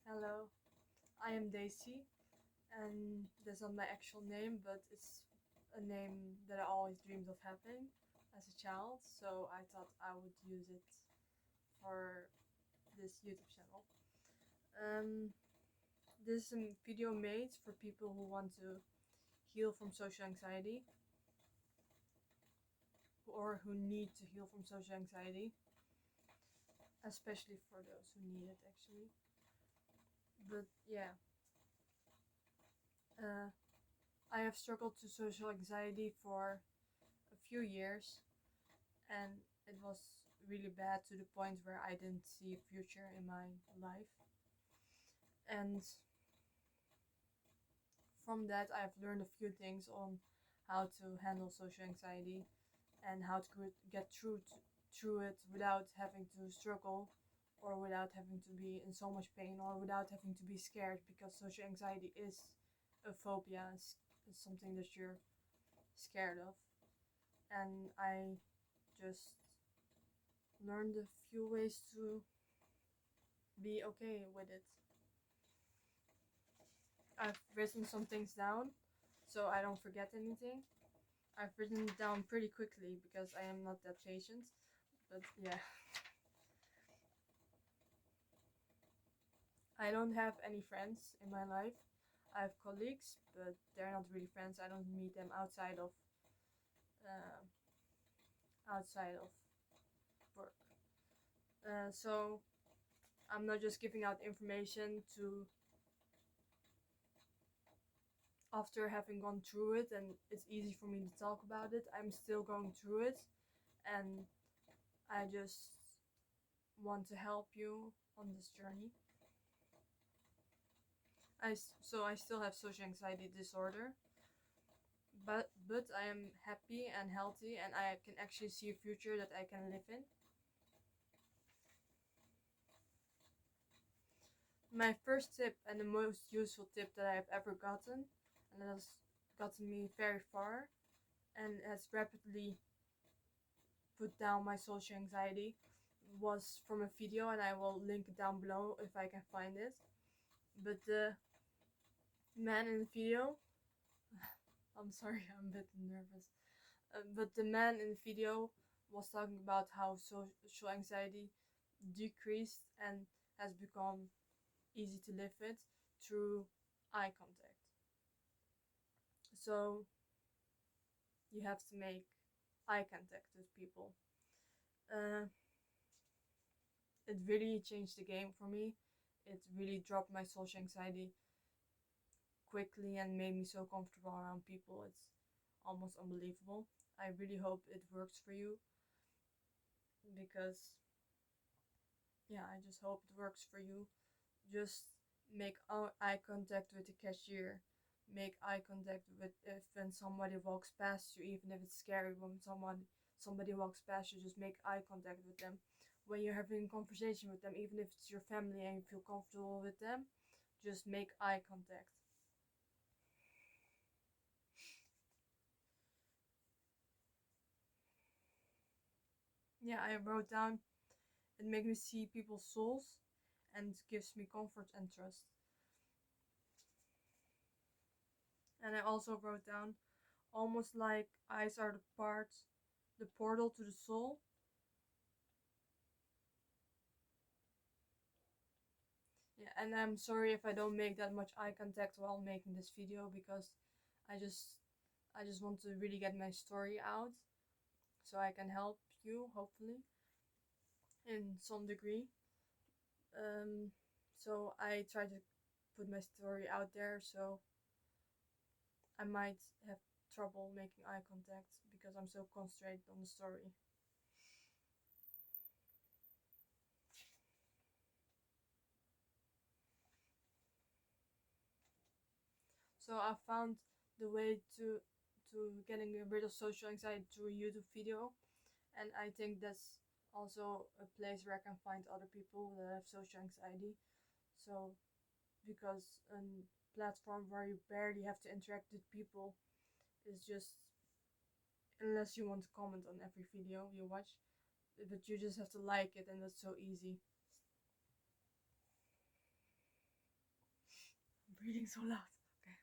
Hello, I am Daisy, and that's not my actual name, but it's a name that I always dreamed of having as a child, so I thought I would use it for this YouTube channel. Um, this is a video made for people who want to heal from social anxiety or who need to heal from social anxiety, especially for those who need it actually. But yeah, uh, I have struggled to social anxiety for a few years, and it was really bad to the point where I didn't see a future in my life. And from that, I've learned a few things on how to handle social anxiety and how to get through it without having to struggle or without having to be in so much pain or without having to be scared, because social anxiety is a phobia. It's something that you're scared of. And I just learned a few ways to be okay with it. I've written some things down so I don't forget anything. I've written it down pretty quickly because I am not that patient. But yeah. I don't have any friends in my life. I have colleagues, but they're not really friends. I don't meet them uh, outside of work. So I'm not just giving out information to after having gone through it, and it's easy for me to talk about it. I'm still going through it, and I just want to help you on this journey. So I still have social anxiety disorder, but I am happy and healthy, and I can actually see a future that I can live in. My first tip and the most useful tip that I have ever gotten, and that has gotten me very far and has rapidly put down my social anxiety, was from a video, and I will link it down below if I can find it. But the man in the video, I'm sorry, I'm a bit nervous. But the man in the video was talking about how social anxiety decreased and has become easy to live with through eye contact. So you have to make eye contact with people. Uh, it really changed the game for me. It really dropped my social anxiety quickly and made me so comfortable around people. It's almost unbelievable. I really hope it works for you, because yeah, I just hope it works for you. Just make eye contact with the cashier. Make eye contact with if when somebody walks past you, even if it's scary when somebody walks past you, just make eye contact with them. When you're having a conversation with them, even if it's your family and you feel comfortable with them, just make eye contact. Yeah, I wrote down, it makes me see people's souls and gives me comfort and trust. And I also wrote down, almost like eyes are the portal to the soul. Yeah, and I'm sorry if I don't make that much eye contact while making this video, because I just I just want to really get my story out so I can help you, hopefully, in some degree. So I try to put my story out there, so I might have trouble making eye contact because I'm so concentrated on the story. So I found the way to getting rid of social anxiety through a YouTube video, and I think that's also a place where I can find other people that have social anxiety. So because a platform where you barely have to interact with people is just, unless you want to comment on every video you watch, but you just have to like it, and that's so easy. reading so loud. Okay.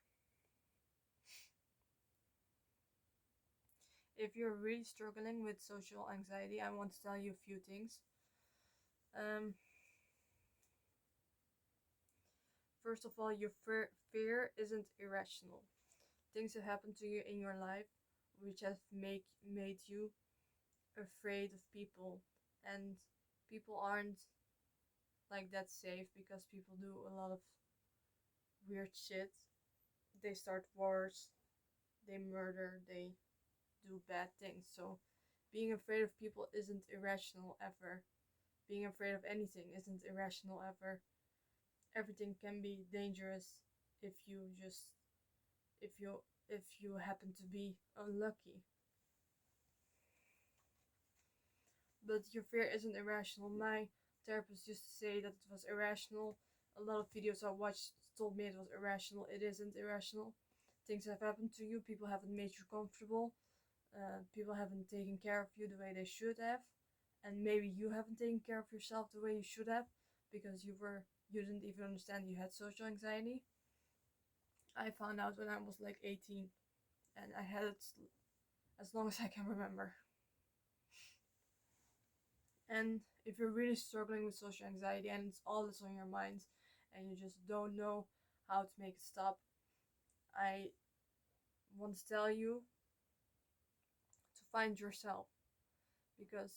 If you're really struggling with social anxiety, I want to tell you a few things. First of all, your fear isn't irrational. Things have happened to you in your life which have made you afraid of people, and people aren't like that safe because people do a lot of weird shit. They start wars, they murder, they do bad things. So being afraid of people isn't irrational ever. Being afraid of anything isn't irrational ever. Everything can be dangerous if you just if you happen to be unlucky. But your fear isn't irrational. My therapist used to say that it was irrational. A lot of videos I watched told me it was irrational. It isn't irrational. Things have happened to you. People haven't made you comfortable. People haven't taken care of you the way they should have. And maybe you haven't taken care of yourself the way you should have because you didn't even understand you had social anxiety. I found out when I was like 18, and I had it as long as I can remember. And if you're really struggling with social anxiety and it's all that's on your mind and you just don't know how to make it stop, I want to tell you to find yourself, because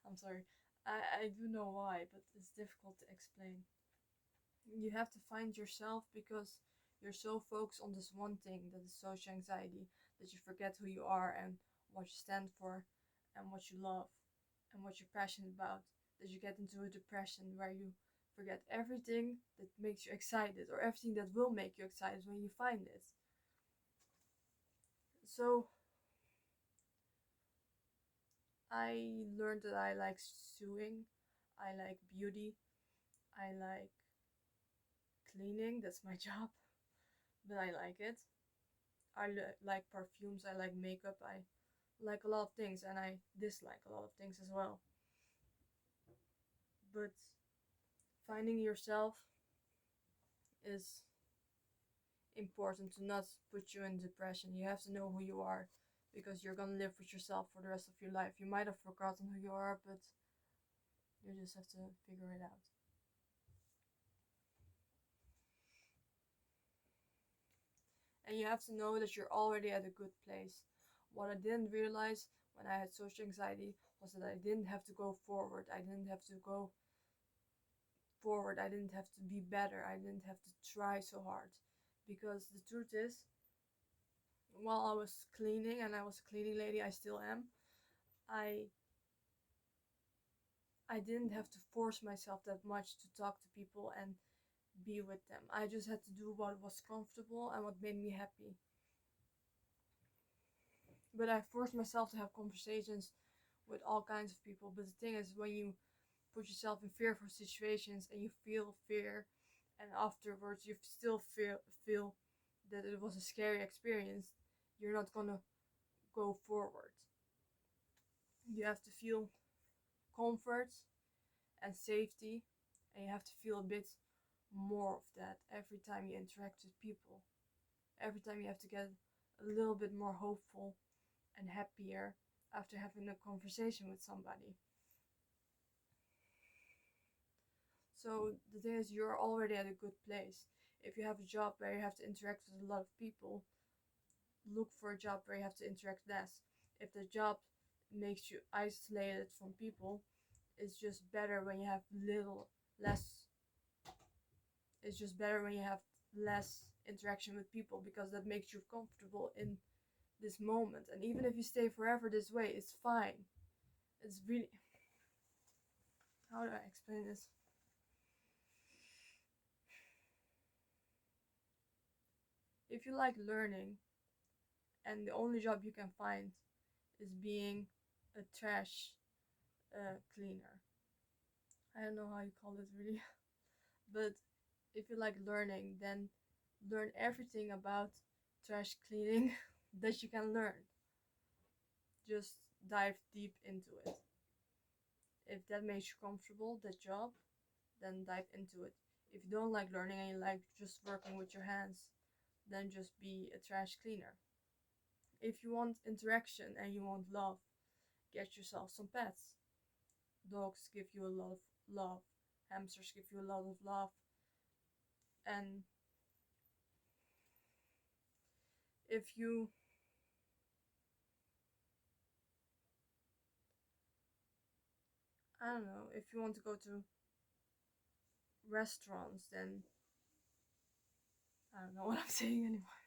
I'm sorry, I do know why, but it's difficult to explain. You have to find yourself because you're so focused on this one thing that is social anxiety that you forget who you are and what you stand for and what you love and what you're passionate about, that you get into a depression where you forget everything that makes you excited or everything that will make you excited when you find it. So I learned that I like sewing, I like beauty, I like cleaning, that's my job, but I like it. I like perfumes, I like makeup, I like a lot of things, and I dislike a lot of things as well. But finding yourself is important to not put you in depression. You have to know who you are because you're gonna live with yourself for the rest of your life. You might have forgotten who you are, but you just have to figure it out. And you have to know that you're already at a good place. What I didn't realize when I had social anxiety was that I didn't have to go forward. I didn't have to go forward. I didn't have to be better. I didn't have to try so hard. Because the truth is, while I was cleaning, and I was a cleaning lady, I still am, I didn't have to force myself that much to talk to people and be with them. I just had to do what was comfortable and what made me happy. But I forced myself to have conversations with all kinds of people. But the thing is, when you put yourself in fearful situations and you feel fear, and afterwards you still feel that it was a scary experience, you're not gonna go forward. You have to feel comfort and safety, and you have to feel a bit more of that every time you interact with people. Every time you have to get a little bit more hopeful and happier after having a conversation with somebody. So the thing is, you're already at a good place. If you have a job where you have to interact with a lot of people, look for a job where you have to interact less. If the job makes you isolated from people, it's just better when you have less it's just better when you have less interaction with people, because that makes you comfortable in this moment. And even if you stay forever this way, it's fine. It's really, how do I explain this? If you like learning and the only job you can find is being a trash cleaner, I don't know how you call it really, but if you like learning, then learn everything about trash cleaning that you can learn. Just dive deep into it. If that makes you comfortable, that job, then dive into it. If you don't like learning and you like just working with your hands, then just be a trash cleaner. If you want interaction and you want love, get yourself some pets. Dogs give you a lot of love. Hamsters give you a lot of love. And if you I don't know, if you want to go to restaurants, then I don't know what I'm saying anymore.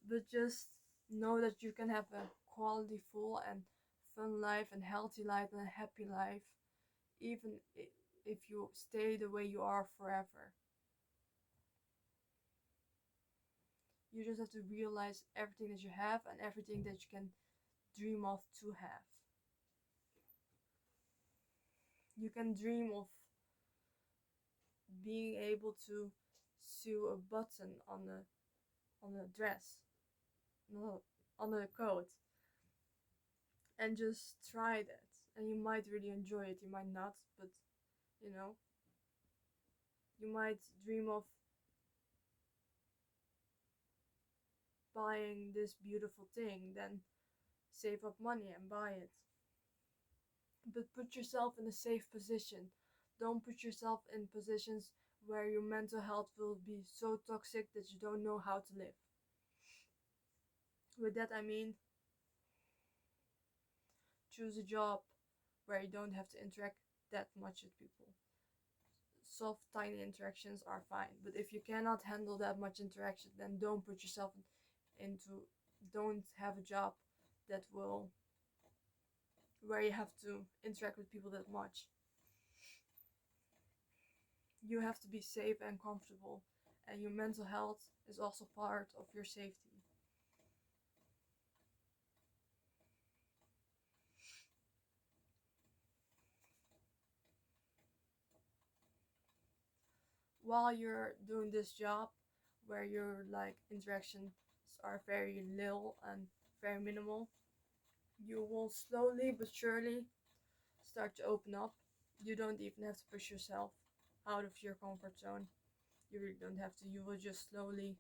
But just know that you can have a quality, full, and fun life, and healthy life, and a happy life, even if you stay the way you are forever. You just have to realize everything that you have and everything that you can dream of to have. You can dream of being able to sew a button on a dress, no, on a coat, and just try that. And you might really enjoy it, you might not, but you know, you might dream of buying this beautiful thing, then save up money and buy it. But put yourself in a safe position. Don't put yourself in positions where your mental health will be so toxic that you don't know how to live. With that I mean, choose a job where you don't have to interact that much with people. Soft, tiny interactions are fine, but if you cannot handle that much interaction, then don't put yourself don't have a job that will where you have to interact with people that much. You have to be safe and comfortable, and your mental health is also part of your safety. While you're doing this job where your interactions are very little and very minimal, you will slowly but surely start to open up. You don't even have to push yourself out of your comfort zone. You really don't have to. You will just slowly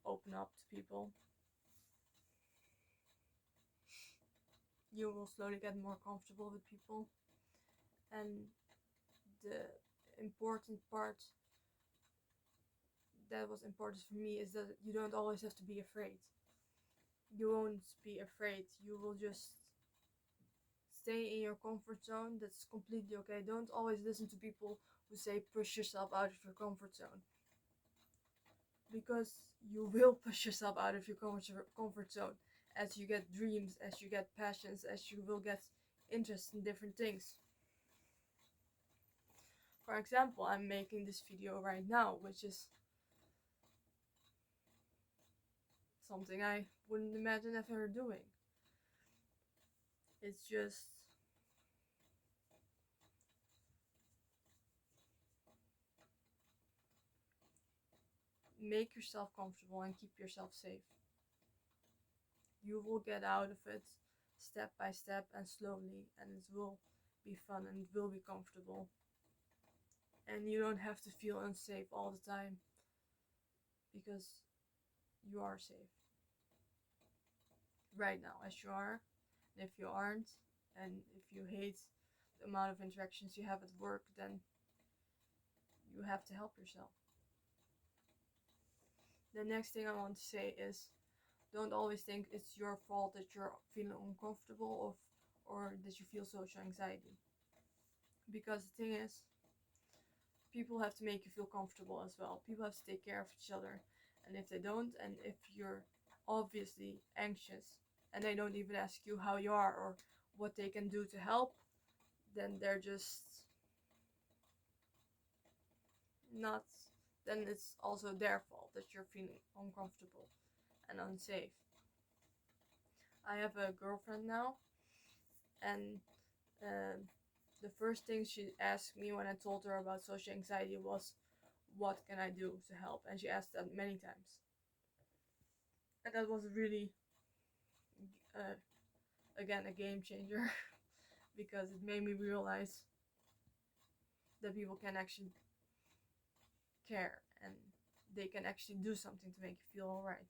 open up to people. You will slowly get more comfortable with people. And the important part that was important for me is that you don't always have to be afraid. You won't be afraid. You will just stay in your comfort zone. That's completely okay. Don't always listen to people who say push yourself out of your comfort zone, because you will push yourself out of your comfort zone as you get dreams, as you get passions, as you will get interest in different things. For example, I'm making this video right now, which is something I wouldn't imagine ever doing. It's just make yourself comfortable and keep yourself safe. You will get out of it step by step and slowly, and it will be fun and it will be comfortable. And you don't have to feel unsafe all the time, because you are safe right now as you are. And if you aren't, and if you hate the amount of interactions you have at work, then you have to help yourself. The next thing I want to say is, don't always think it's your fault that you're feeling uncomfortable or that you feel social anxiety. Because the thing is, people have to make you feel comfortable as well. People have to take care of each other. And if they don't, and if you're obviously anxious and they don't even ask you how you are or what they can do to help, then they're just not, then it's also their fault that you're feeling uncomfortable and unsafe. I have a girlfriend now, and the first thing she asked me when I told her about social anxiety was, what can I do to help? And she asked that many times. And that was really again, a game changer because it made me realize that people can actually care and they can actually do something to make you feel alright.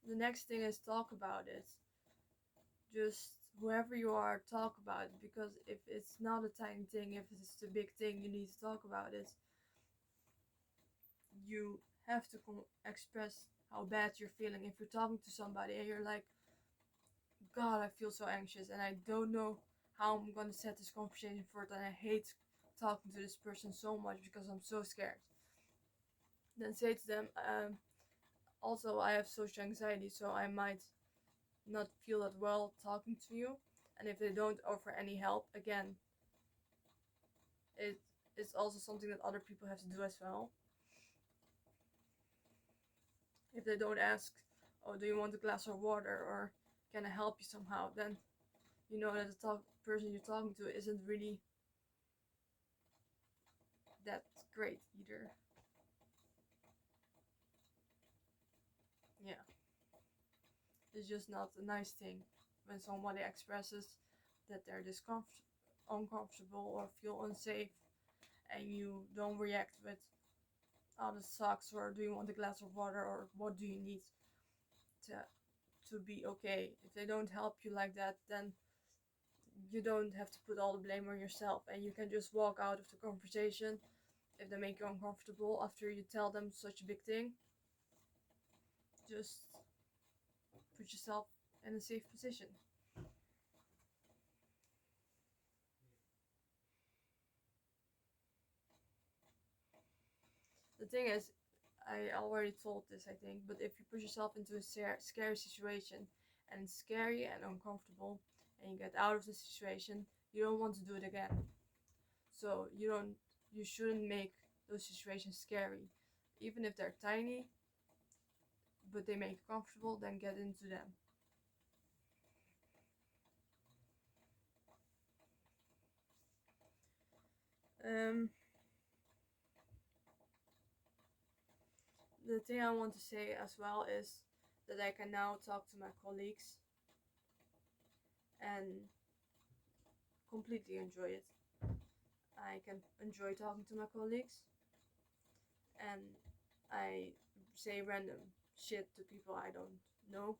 The next thing is talk about it. Just whoever you are, talk about it, because if it's not a tiny thing, if it's a big thing, you need to talk about it. You have to express how bad you're feeling. If you're talking to somebody and you're like, God, I feel so anxious and I don't know how I'm gonna set this conversation forward, and I hate talking to this person so much because I'm so scared. Then say to them, also I have social anxiety, so I might not feel that well talking to you. And if they don't offer any help, again, it's also something that other people have to do as well. If they don't ask, oh, do you want a glass of water, or can I help you somehow, then you know that the person you're talking to isn't really that great either. Yeah. It's just not a nice thing when somebody expresses that they're uncomfortable or feel unsafe, and you don't react with, oh, this sucks, or do you want a glass of water, or what do you need to be okay. If they don't help you like that, then you don't have to put all the blame on yourself, and you can just walk out of the conversation if they make you uncomfortable after you tell them such a big thing. Just put yourself in a safe position. The thing is, I already told this, I think, but if you put yourself into a scary situation and it's scary and uncomfortable and you get out of the situation, you don't want to do it again. So you shouldn't make those situations scary. Even if they're tiny, but they make you comfortable, then get into them. The thing I want to say as well is that I can now talk to my colleagues and completely enjoy it. I can enjoy talking to my colleagues, and I say random shit to people I don't know.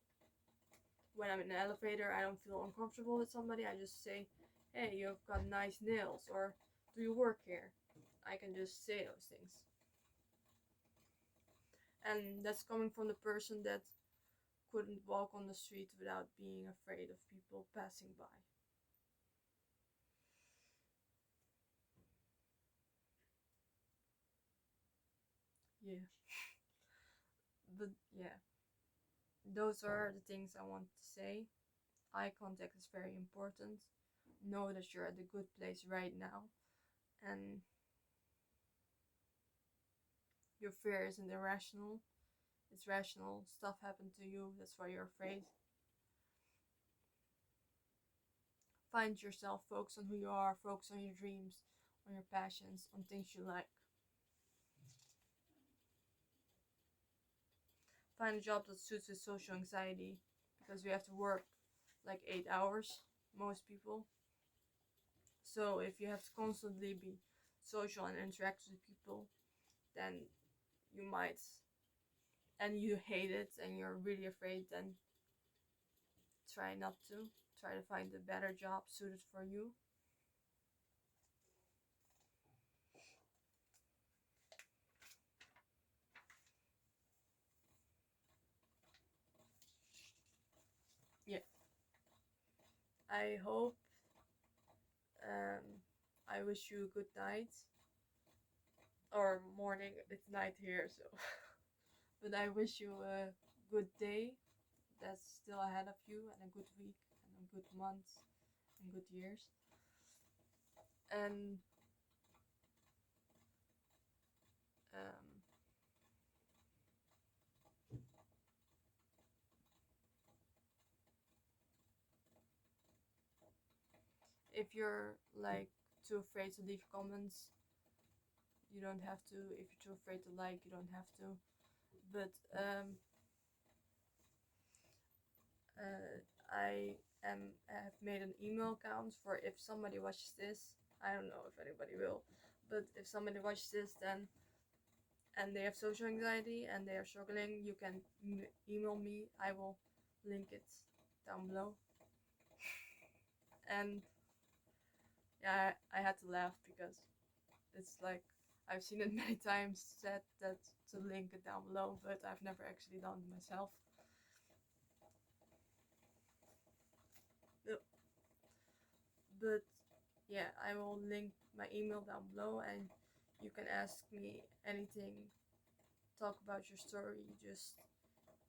When I'm in an elevator, I don't feel uncomfortable with somebody, I just say, hey, you've got nice nails, or do you work here? I can just say those things. And that's coming from the person that couldn't walk on the street without being afraid of people passing by. Yeah. But yeah, those are the things I want to say. Eye contact is very important. Know that you're at a good place right now, and your fear isn't irrational. It's rational. Stuff happened to you, that's why you're afraid. Find yourself, focus on who you are, focus on your dreams, on your passions, on things you like. Find a job that suits with social anxiety, because we have to work like 8 hours, most people. So if you have to constantly be social and interact with people, then you might, and you hate it and you're really afraid, then try not to. Try to find a better job suited for you. Yeah. I hope, I wish you a good night. Or morning, it's night here, so. But I wish you a good day that's still ahead of you, and a good week, and a good month, and good years. And um, if you're like too afraid to leave comments, you don't have to. If you're too afraid to like, you don't have to. But I have made an email account for if somebody watches this. I don't know if anybody will, but if somebody watches this, then and they have social anxiety and they are struggling, you can email me. I will link it down below. And yeah, I had to laugh because it's like I've seen it many times said that to link it down below, but I've never actually done it myself. But yeah, I will link my email down below and you can ask me anything, talk about your story, just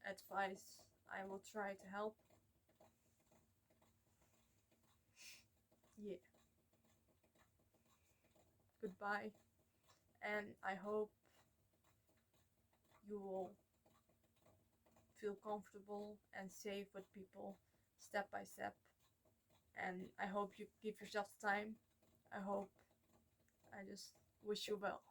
advice. I will try to help. Yeah. Goodbye. And I hope you will feel comfortable and safe with people step by step. And I hope you give yourself time. I just wish you well.